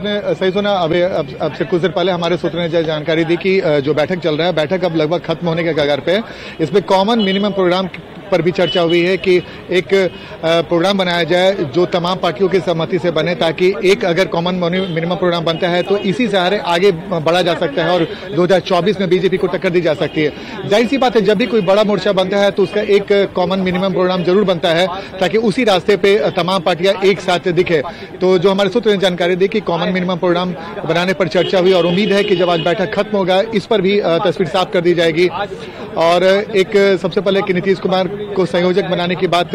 आपने सही सुना। अब से कुछ देर पहले हमारे सूत्रों ने जानकारी दी कि जो बैठक चल रहा है, बैठक अब लगभग खत्म होने के कगार पे है। इसमें कॉमन मिनिमम प्रोग्राम पर भी चर्चा हुई है कि एक प्रोग्राम बनाया जाए जो तमाम पार्टियों की सहमति से बने, ताकि एक अगर कॉमन मिनिमम प्रोग्राम बनता है तो इसी सहारे आगे बढ़ा जा सकता है और 2024 में बीजेपी को टक्कर दी जा सकती है। जाहिर सी बात है, जब भी कोई बड़ा मोर्चा बनता है तो उसका एक कॉमन मिनिमम प्रोग्राम जरूर बनता है ताकि उसी रास्ते पे तमाम पार्टियां एक साथ दिखे। तो जो हमारे सूत्रों ने जानकारी दी कि कॉमन मिनिमम प्रोग्राम बनाने पर चर्चा हुई और उम्मीद है कि जब आज बैठक खत्म होगा इस पर भी तस्वीर साफ कर दी जाएगी। और एक सबसे पहले कि नीतीश कुमार को संयोजक बनाने की बात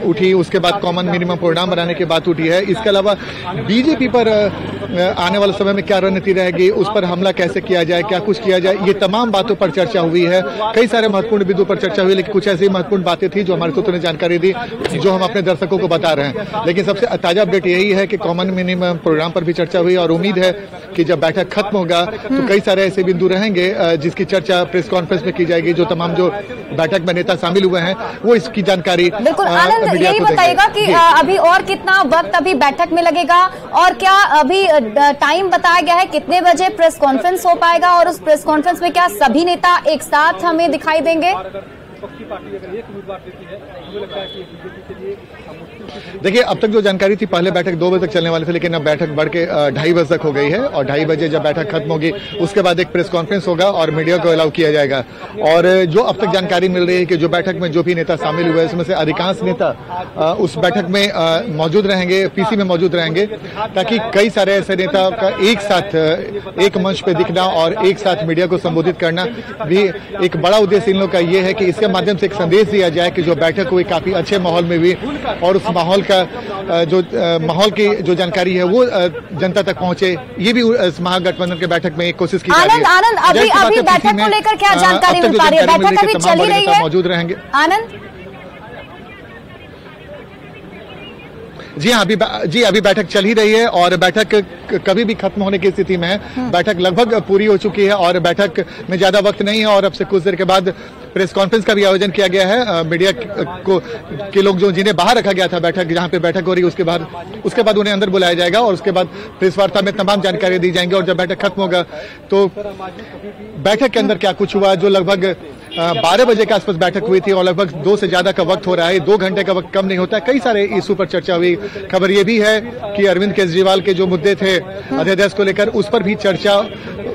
उठी, उसके बाद कॉमन मिनिमम प्रोग्राम बनाने की बात उठी है। इसके अलावा बीजेपी पर आने वाले समय में क्या रणनीति रहेगी, उस पर हमला कैसे किया जाए, क्या कुछ किया जाए, ये तमाम बातों पर चर्चा हुई है। कई सारे महत्वपूर्ण बिंदुओं पर चर्चा हुई, लेकिन कुछ ऐसी महत्वपूर्ण बातें थी जो हमारे सूत्रों ने जानकारी दी, जो हम अपने दर्शकों को बता रहे हैं। लेकिन सबसे ताजा अपडेट यही है कि कॉमन मिनिमम प्रोग्राम पर भी चर्चा हुई और उम्मीद है कि जब बैठक खत्म होगा तो कई सारे ऐसे बिंदु रहेंगे जिसकी चर्चा प्रेस कॉन्फ्रेंस में की जाएगी। जो तमाम जो बैठक में नेता शामिल हुए हैं वो इसकी जानकारी बिल्कुल। आनंद, यही बताइएगा कि अभी और कितना वक्त अभी बैठक में लगेगा और क्या अभी टाइम बताया गया है कितने बजे प्रेस कॉन्फ्रेंस हो पाएगा, और उस प्रेस कॉन्फ्रेंस में क्या सभी नेता एक साथ हमें दिखाई देंगे? देखिए, अब तक जो जानकारी थी पहले बैठक 2 बजे तक चलने वाली थी, लेकिन अब बैठक बढ़ के 2:30 बजे तक हो गई है और 2:30 बजे जब बैठक खत्म होगी उसके बाद एक प्रेस कॉन्फ्रेंस होगा और मीडिया को अलाउ किया जाएगा। और जो अब तक जानकारी मिल रही है कि जो बैठक में जो भी नेता शामिल हुए उसमें से अधिकांश नेता उस बैठक में मौजूद रहेंगे, पीसी में मौजूद रहेंगे, ताकि कई सारे ऐसे नेता का एक साथ एक मंच पे दिखना और एक साथ मीडिया को संबोधित करना भी एक बड़ा उद्देश्य इन लोग का ये है कि इसके माध्यम से एक संदेश दिया जाए कि जो बैठक हुई काफी अच्छे माहौल में हुई और उस माहौल का माहौल की जो जानकारी है वो जनता तक पहुंचे। ये भी महागठबंधन के बैठक में एक कोशिश की जा रही है। आनंद, अभी बैठक को लेकर क्या जानकारी मिल पा रही है? बैठक अभी चल ही रही है, मौजूद रहेंगे। आनंद जी हाँ, अभी बैठक चल ही रही है और बैठक कभी भी खत्म होने की स्थिति में है। बैठक लगभग पूरी हो चुकी है और बैठक में ज्यादा वक्त नहीं है और अब से कुछ देर के बाद प्रेस कॉन्फ्रेंस का भी आयोजन किया गया है। मीडिया के लोग जो जिन्हें बाहर रखा गया था बैठक जहां पे बैठक हो रही है उसके बाद उन्हें अंदर बुलाया जाएगा और उसके बाद प्रेस वार्ता में तमाम जानकारी दी जाएंगी। और जब बैठक खत्म होगा तो बैठक के अंदर क्या कुछ हुआ, जो लगभग 12 बजे के आसपास बैठक हुई थी और लगभग 2 से ज्यादा का वक्त हो रहा है, 2 घंटे का वक्त कम नहीं होता है। कई सारे इशू पर चर्चा हुई। खबर यह भी है कि अरविंद केजरीवाल के जो मुद्दे थे अध्यादेश को लेकर उस पर भी चर्चा,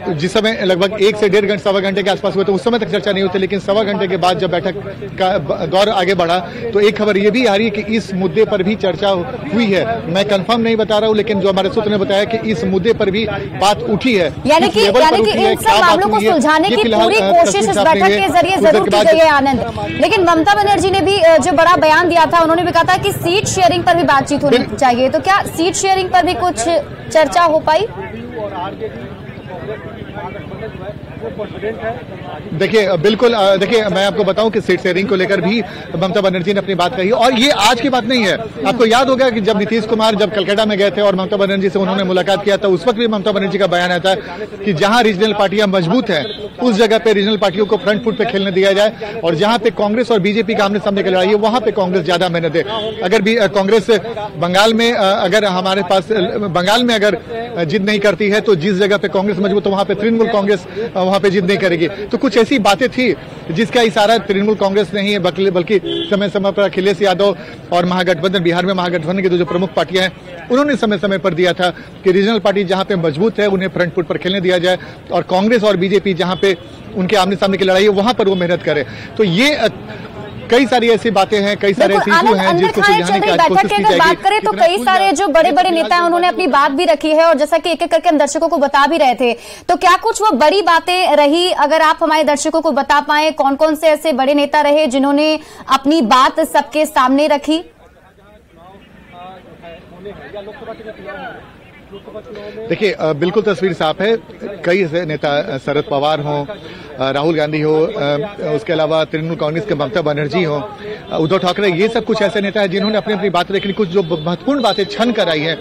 जिस समय लगभग 1 से 1.5 सवा घंटे के आसपास हुए तो उस समय तक चर्चा नहीं होती, लेकिन सवा घंटे के बाद जब बैठक का दौर आगे बढ़ा तो एक खबर यह भी आ रही है कि इस मुद्दे पर भी चर्चा हुई है। मैं कंफर्म नहीं बता रहा हूं, लेकिन जो हमारे सूत्र ने बताया कि इस मुद्दे पर भी बात उठी है, यानी कि इन सब मामलों को सुलझाने की पूरी कोशिश इस बैठक के जरिए जरूर की गई है। आनंद, लेकिन ममता बनर्जी ने भी जो बड़ा बयान दिया था, उन्होंने भी कहा था कि सीट शेयरिंग पर भी बातचीत होनी चाहिए। तो क्या सीट शेयरिंग पर भी कुछ चर्चा हो पाई? देखिए, बिल्कुल, देखिए मैं आपको बताऊं कि सीट शेयरिंग को लेकर भी ममता बनर्जी ने अपनी बात कही और ये आज की बात नहीं है। आपको याद होगा कि जब नीतीश कुमार जब कलकत्ता में गए थे और ममता बनर्जी से उन्होंने मुलाकात किया था, उस वक्त भी ममता बनर्जी का बयान आया था कि जहां रीजनल पार्टियां मजबूत हैं उस जगह पे रीजनल पार्टियों को फ्रंट फुट पे खेलने दिया जाए और जहां पे कांग्रेस और बीजेपी का आमने सामने की लड़ाई है वहां पे कांग्रेस ज्यादा मेहनत दे। अगर भी कांग्रेस बंगाल में अगर हमारे पास बंगाल में अगर जिद नहीं करती है तो जिस जगह पे कांग्रेस मजबूत है वहां पे तृणमूल कांग्रेस वहां पे जिद नहीं करेगी। तो कुछ ऐसी बातें थी जिसका इशारा तृणमूल कांग्रेस नहीं है बल्कि समय समय पर अखिलेश यादव और महागठबंधन, बिहार में महागठबंधन की जो प्रमुख पार्टियां हैं उन्होंने समय समय पर दिया था कि रीजनल पार्टी जहां पे मजबूत है उन्हें फ्रंट फुट पर खेलने दिया जाए और कांग्रेस और बीजेपी जहां पे उनके आमने सामने की लड़ाई है वहां पर वो मेहनत करे। तो ये कई सारी ऐसी बातें हैं, कई सारे ऐसे इशू हैं जिसको सुलझाने की आज कोशिश की जाएगी। बात करें तो कई सारे जो बड़े बड़े नेता हैं उन्होंने अपनी बात भी रखी है और जैसा कि एक एक करके हम दर्शकों को बता भी रहे थे, तो क्या कुछ वो बड़ी बातें रही, अगर आप हमारे दर्शकों को बता पाए कौन कौन से ऐसे बड़े नेता रहे जिन्होंने अपनी बात सबके सामने रखी? देखिए, बिल्कुल तस्वीर साफ है। कई ऐसे नेता, शरद पवार हों, राहुल गांधी हो, उसके अलावा तृणमूल कांग्रेस के ममता बनर्जी हो, उद्धव ठाकरे, ये सब कुछ ऐसे नेता है जिन्होंने अपनी अपनी बात रखी। कुछ जो महत्वपूर्ण बातें छन कर आई है,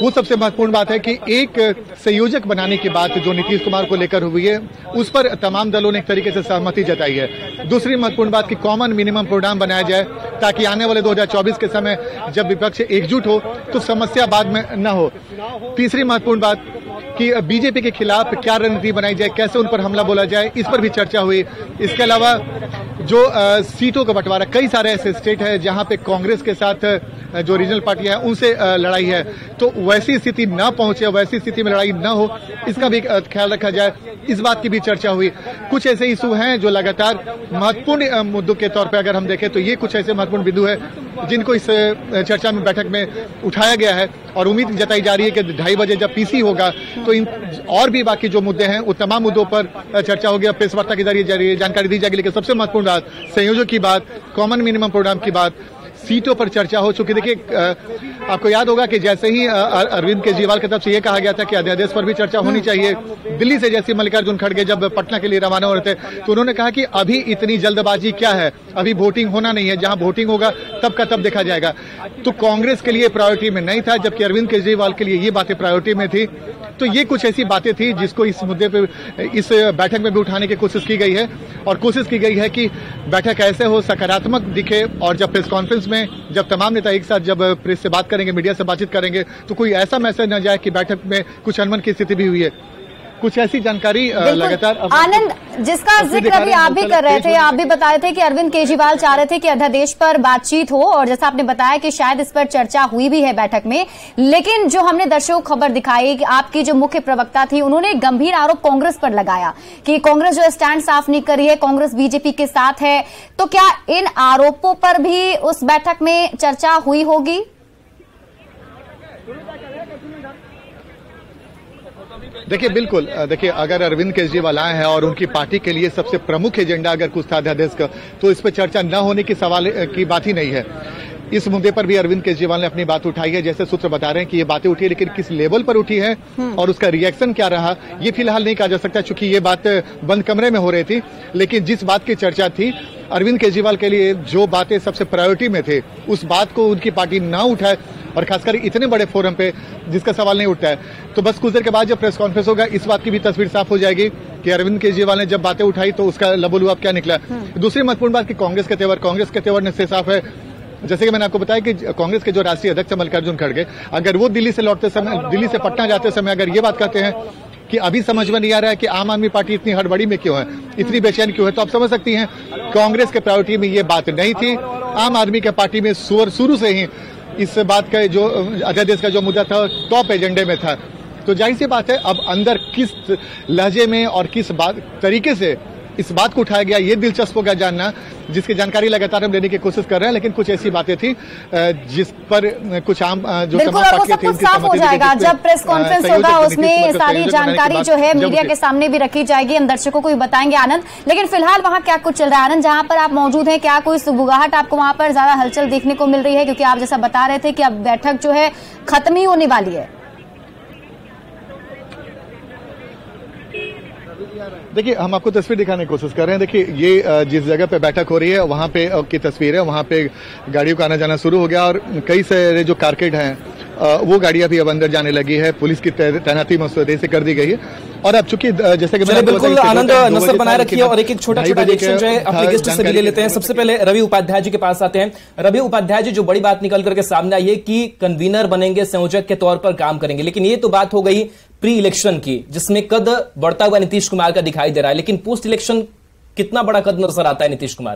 वो सबसे महत्वपूर्ण बात है कि एक संयोजक बनाने की बात जो नीतीश कुमार को लेकर हुई है, उस पर तमाम दलों ने एक तरीके से सहमति जताई है। दूसरी महत्वपूर्ण बात कि कॉमन मिनिमम प्रोग्राम बनाया जाए, ताकि आने वाले 2024 के समय जब विपक्ष एकजुट हो तो समस्या बाद में न हो। तीसरी महत्वपूर्ण बात कि बीजेपी के खिलाफ क्या रणनीति बनाई जाए, कैसे उन पर हमला बोला जाए, इस पर भी चर्चा हुई। इसके अलावा जो सीटों का बंटवारा, कई सारे ऐसे स्टेट है जहां पे कांग्रेस के साथ जो रीजनल पार्टियां हैं उनसे लड़ाई है, तो वैसी स्थिति न पहुंचे, वैसी स्थिति में लड़ाई न हो, इसका भी ख्याल रखा जाए, इस बात की भी चर्चा हुई। कुछ ऐसे इशू हैं जो लगातार महत्वपूर्ण मुद्दों के तौर पर अगर हम देखें तो ये कुछ ऐसे महत्वपूर्ण बिंदु है जिनको इस चर्चा में, बैठक में उठाया गया है। और उम्मीद जताई जा रही है कि 2:30 बजे जब पीसी होगा तो इन और भी बाकी जो मुद्दे हैं उन तमाम मुद्दों पर चर्चा होगी, प्रेस वार्ता के जरिए जानकारी दी जाएगी। लेकिन सबसे महत्वपूर्ण बात, संयोजक की बात, कॉमन मिनिमम प्रोग्राम की बात, सीटों पर चर्चा हो चुकी। देखिए, आपको याद होगा कि जैसे ही अरविंद केजरीवाल की तरफ से यह कहा गया था कि अध्यादेश पर भी चर्चा होनी चाहिए, दिल्ली से जैसे मल्लिकार्जुन खड़गे जब पटना के लिए रवाना हो रहे थे तो उन्होंने कहा कि अभी इतनी जल्दबाजी क्या है, अभी वोटिंग होना नहीं है, जहां वोटिंग होगा तब का तब देखा जाएगा। तो कांग्रेस के लिए प्रायोरिटी में नहीं था, जबकि अरविंद केजरीवाल के लिए ये बातें प्रायोरिटी में थी। तो ये कुछ ऐसी बातें थी जिसको इस मुद्दे पे, इस बैठक में भी उठाने की कोशिश की गई है। और कोशिश की गई है कि बैठक ऐसे हो, सकारात्मक दिखे, और जब प्रेस कॉन्फ्रेंस में जब तमाम नेता एक साथ जब प्रेस से बात करेंगे, मीडिया से बातचीत करेंगे, तो कोई ऐसा मैसेज न जाए कि बैठक में कुछ अनबन की स्थिति भी हुई है। कुछ ऐसी जानकारी लगातार। आनंद, जिसका जिक्र अभी आप भी कर रहे थे, आप भी बताए थे कि अरविंद केजरीवाल चाह रहे थे कि अध्यादेश पर बातचीत हो, और जैसा आपने बताया कि शायद इस पर चर्चा हुई भी है बैठक में। लेकिन जो हमने दर्शकों को खबर दिखाई कि आपकी जो मुख्य प्रवक्ता थी, उन्होंने गंभीर आरोप कांग्रेस पर लगाया कि कांग्रेस जो स्टैंड साफ नहीं कर रही है, कांग्रेस बीजेपी के साथ है। तो क्या इन आरोपों पर भी उस बैठक में चर्चा हुई होगी? देखिए, बिल्कुल, देखिए, अगर अरविंद केजरीवाल आए हैं और उनकी पार्टी के लिए सबसे प्रमुख एजेंडा अगर कुछ था अध्यादेश का, तो इस पर चर्चा न होने की सवाल की बात ही नहीं है। इस मुद्दे पर भी अरविंद केजरीवाल ने अपनी बात उठाई है। जैसे सूत्र बता रहे हैं कि ये बातें उठी है, लेकिन किस लेवल पर उठी है और उसका रिएक्शन क्या रहा, ये फिलहाल नहीं कहा जा सकता, चूंकि ये बात बंद कमरे में हो रही थी। लेकिन जिस बात की चर्चा थी, अरविंद केजरीवाल के लिए जो बातें सबसे प्रायोरिटी में थे, उस बात को उनकी पार्टी ना उठाए, और खासकर इतने बड़े फोरम पे जिसका सवाल नहीं उठता है। तो बस कुछ देर के बाद जब प्रेस कॉन्फ्रेंस होगा, इस बात की भी तस्वीर साफ हो जाएगी कि अरविंद केजरीवाल ने जब बातें उठाई तो उसका लबोलुआब क्या निकला। दूसरी महत्वपूर्ण बात कि कांग्रेस के तेवर ने से साफ है। जैसे कि मैंने आपको बताया कि कांग्रेस के जो राष्ट्रीय अध्यक्ष मल्लिकार्जुन खड़गे, अगर वो दिल्ली से लौटते समय, दिल्ली से पटना जाते समय अगर ये बात कहते हैं कि अभी समझ में नहीं आ रहा है कि आम आदमी पार्टी इतनी हड़बड़ी में क्यों है, इतनी बेचैन क्यों है, तो आप समझ सकती हैं कांग्रेस के प्रायोरिटी में ये बात नहीं थी। आम आदमी के पार्टी में शुरू से ही इस बात का जो अध्यादेश का जो मुद्दा था टॉप एजेंडे में था। तो जाहिर सी बात है, अब अंदर किस लहजे में और किस तरीके से इस बात को उठाया गया, ये दिलचस्प होगा जानना, जिसकी जानकारी लगातार हम लेने की कोशिश कर रहे हैं। लेकिन कुछ ऐसी बातें थी जिस पर कुछ आम जो बिल्कुल, और वो सब कुछ साफ हो जाएगा जब प्रेस कॉन्फ्रेंस होगा, उसमें सारी जानकारी जो है मीडिया के सामने भी रखी जाएगी, हम दर्शकों को भी बताएंगे। आनंद, लेकिन फिलहाल वहां क्या कुछ चल रहा है? आनंद, जहां पर आप मौजूद हैं, क्या कोई सुगबुगाहट आपको वहां पर ज्यादा हलचल देखने को मिल रही है? क्योंकि आप जैसा बता रहे थे कि अब बैठक जो है खत्म ही होने वाली है। देखिए, हम आपको तस्वीर दिखाने की कोशिश कर रहे हैं। देखिए, ये जिस जगह पे बैठक हो रही है वहां पे की तस्वीर है। वहां पे गाड़ियों का आना जाना शुरू हो गया और कई सारे जो कारकेड हैं वो गाड़ियां भी अब अंदर जाने लगी है। पुलिस की तैनाती मसूदे से कर दी गई है। और अब चूंकि जैसे कि बिल्कुल आनंद नजर बनाए रखिए, और एक छोटा रिएक्शन जो है अपने गेस्ट से भी ले लेते हैं। सबसे पहले रवि उपाध्याय जी के पास आते हैं। रवि उपाध्याय जी, जो बड़ी बात निकल करके सामने आई है कि कन्वीनर बनेंगे, संयोजक के तौर पर काम करेंगे, लेकिन ये तो बात हो गई प्री इलेक्शन की, जिसमें कद बढ़ता हुआ नीतीश कुमार का दिखाई दे रहा है। लेकिन पोस्ट इलेक्शन कितना बड़ा कद नजर आता है नीतीश कुमार?